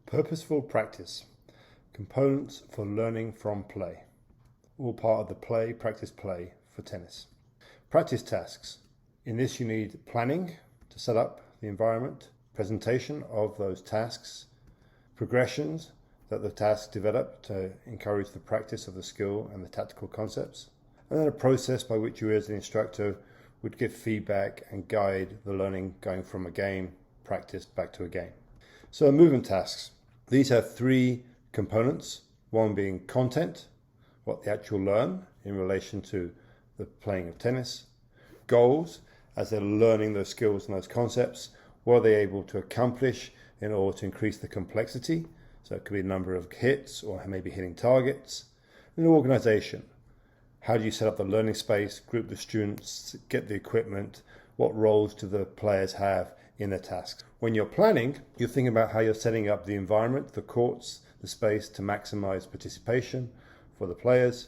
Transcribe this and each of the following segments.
Purposeful practice. Components for learning from play. All part of the practice play for tennis. Practice tasks. In this you need planning to set up the environment, presentation of those tasks, progressions that the tasks develop to encourage the practice of the skill and the tactical concepts, and then a process by which you as the instructor would give feedback and guide the learning going from a game practice back to a game. So movement tasks. These have three components, one being content, what they actually learn in relation to the playing of tennis, goals, as they're learning those skills and those concepts, what are they able to accomplish in order to increase the complexity, so it could be a number of hits or maybe hitting targets, and organization. How do you set up the learning space, group the students, get the equipment, what roles do the players have in their tasks. When you're planning, you're thinking about how you're setting up the environment, the courts, the space to maximize participation for the players.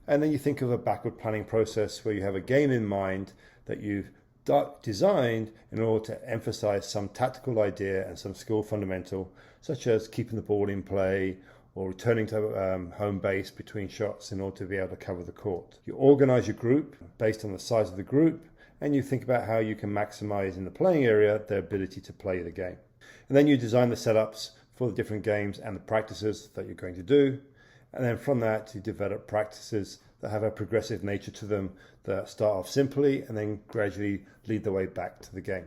And then you think of a backward planning process where you have a game in mind that you've designed in order to emphasize some tactical idea and some skill fundamental, such as keeping the ball in play or returning to home base between shots in order to be able to cover the court. You organize your group based on the size of the group, and you think about how you can maximize in the playing area their ability to play the game. And then you design the setups for the different games and the practices that you're going to do. And then from that, you develop practices that have a progressive nature to them that start off simply and then gradually lead the way back to the game.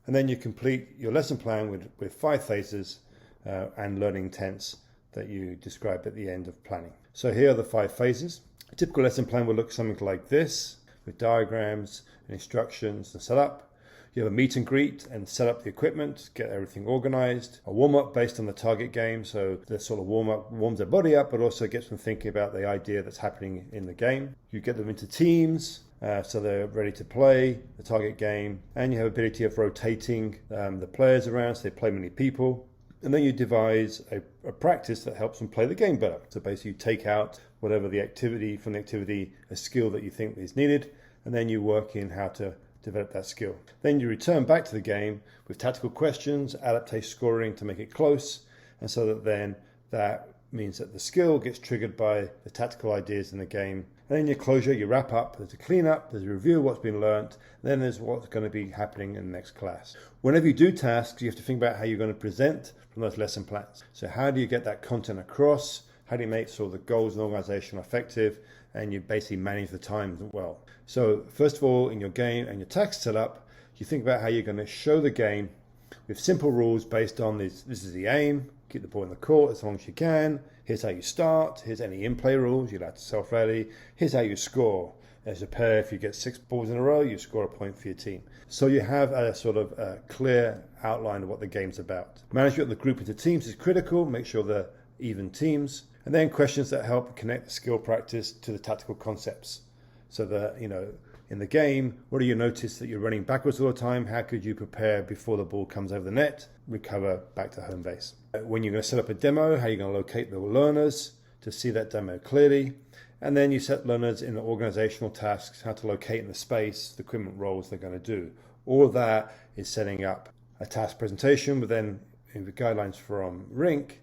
And then you complete your lesson plan with 5 phases and learning intents that you describe at the end of planning. So here are the 5 phases. A typical lesson plan will look something like this, with diagrams and instructions to set up. You have a meet and greet and set up the equipment, get everything organized. A warm-up based on the target game, so the sort of warm-up warms their body up, but also gets them thinking about the idea that's happening in the game. You get them into teams, so they're ready to play the target game, and you have ability of rotating the players around, so they play many people. And then you devise a practice that helps them play the game better. So basically you take out whatever the activity, from the activity, a skill that you think is needed, and then you work in how to develop that skill. Then you return back to the game with tactical questions, adaptation scoring to make it close, and so that then that means that the skill gets triggered by the tactical ideas in the game. And then your closure, you wrap up, there's a clean up, there's a review of what's been learnt, then there's what's going to be happening in the next class. Whenever you do tasks, you have to think about how you're going to present from those lesson plans. So how do you get that content across? How do you make sure the goals and organization are effective? And you basically manage the time well. So first of all, in your game and your task setup, you think about how you're going to show the game with simple rules based on this. This is the aim, keep the ball in the court as long as you can. Here's how you start. Here's any in-play rules. You'll have to self-rally. Here's how you score. As a pair, if you get 6 balls in a row, you score a point for your team. So you have a sort of a clear outline of what the game's about. Management of the group into teams is critical. Make sure they're even teams. And then questions that help connect the skill practice to the tactical concepts. So that, in the game, what do you notice that you're running backwards all the time? How could you prepare before the ball comes over the net? Recover back to home base. When you're going to set up a demo, how you're going to locate the learners to see that demo clearly. And then you set learners in the organizational tasks, how to locate in the space, the equipment roles they're going to do. All of that is setting up a task presentation, but then in the guidelines from RINC,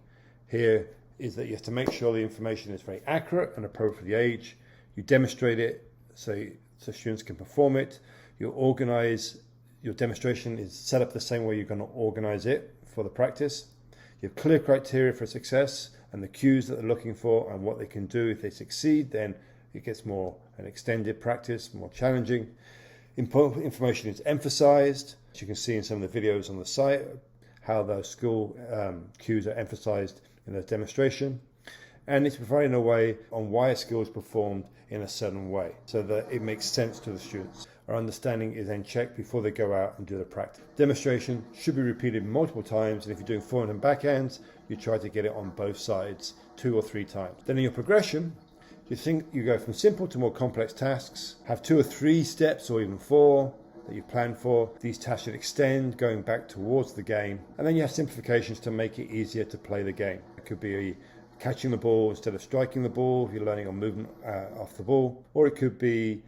here is that you have to make sure the information is very accurate and appropriate for the age. You demonstrate it so students can perform it. You organize, your demonstration is set up the same way you're going to organize it for the practice. You have clear criteria for success and the cues that they're looking for and what they can do. If they succeed, then it gets more an extended practice, more challenging. Information is emphasized. As you can see in some of the videos on the site, how those skill cues are emphasized in the demonstration. And it's provided in a way on why a skill is performed in a certain way, so that it makes sense to the students. Our understanding is then checked before they go out and do the practice. Demonstration should be repeated multiple times, and if you're doing forehand and backhands, you try to get it on both sides 2 or 3 times. Then in your progression, you go from simple to more complex tasks, have 2 or 3 steps or even 4 that you plan for. These tasks should extend going back towards the game, and then you have simplifications to make it easier to play the game. It could be catching the ball instead of striking the ball if you're learning on movement off the ball, or it could be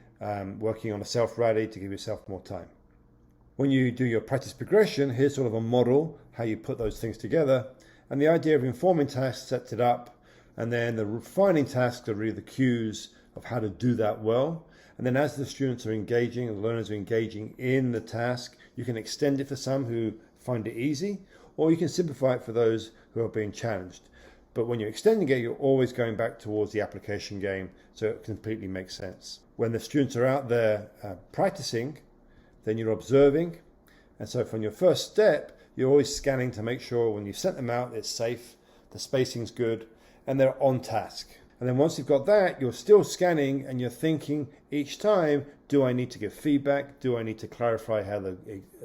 working on a self-rally to give yourself more time. When you do your practice progression, here's sort of a model, how you put those things together. And the idea of informing tasks sets it up. And then the refining tasks are really the cues of how to do that well. And then as the students are engaging, and the learners are engaging in the task, you can extend it for some who find it easy, or you can simplify it for those who are being challenged. But when you're extending it, you're always going back towards the application game, so it completely makes sense. When the students are out there practicing, then you're observing. And so from your first step, you're always scanning to make sure when you've sent them out, it's safe, the spacing's good, and they're on task. And then once you've got that, you're still scanning and you're thinking each time, do I need to give feedback? Do I need to clarify how the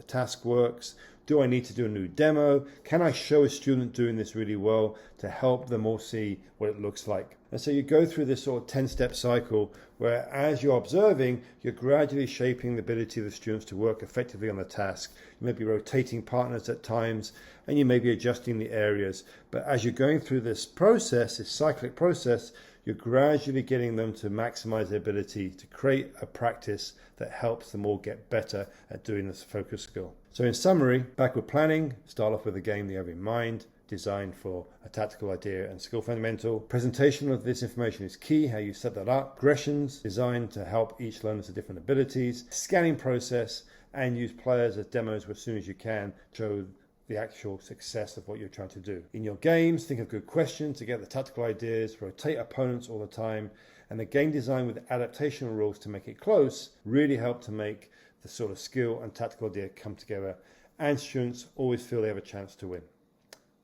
task works? Do I need to do a new demo? Can I show a student doing this really well to help them all see what it looks like? And so you go through this sort of 10-step cycle where as you're observing, you're gradually shaping the ability of the students to work effectively on the task. You may be rotating partners at times and you may be adjusting the areas. But as you're going through this process, this cyclic process, you're gradually getting them to maximize their ability to create a practice that helps them all get better at doing this focus skill. So in summary, backward planning, start off with a game that you have in mind, designed for a tactical idea and skill fundamental. Presentation of this information is key, how you set that up. Progressions designed to help each learner to different abilities. Scanning process, and use players as demos as soon as you can, show the actual success of what you're trying to do. In your games, think of good questions to get the tactical ideas, rotate opponents all the time, and the game design with adaptation rules to make it close really help to make the sort of skill and tactical idea come together, and students always feel they have a chance to win.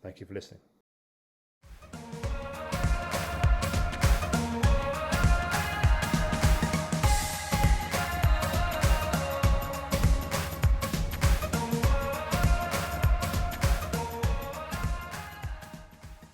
Thank you for listening.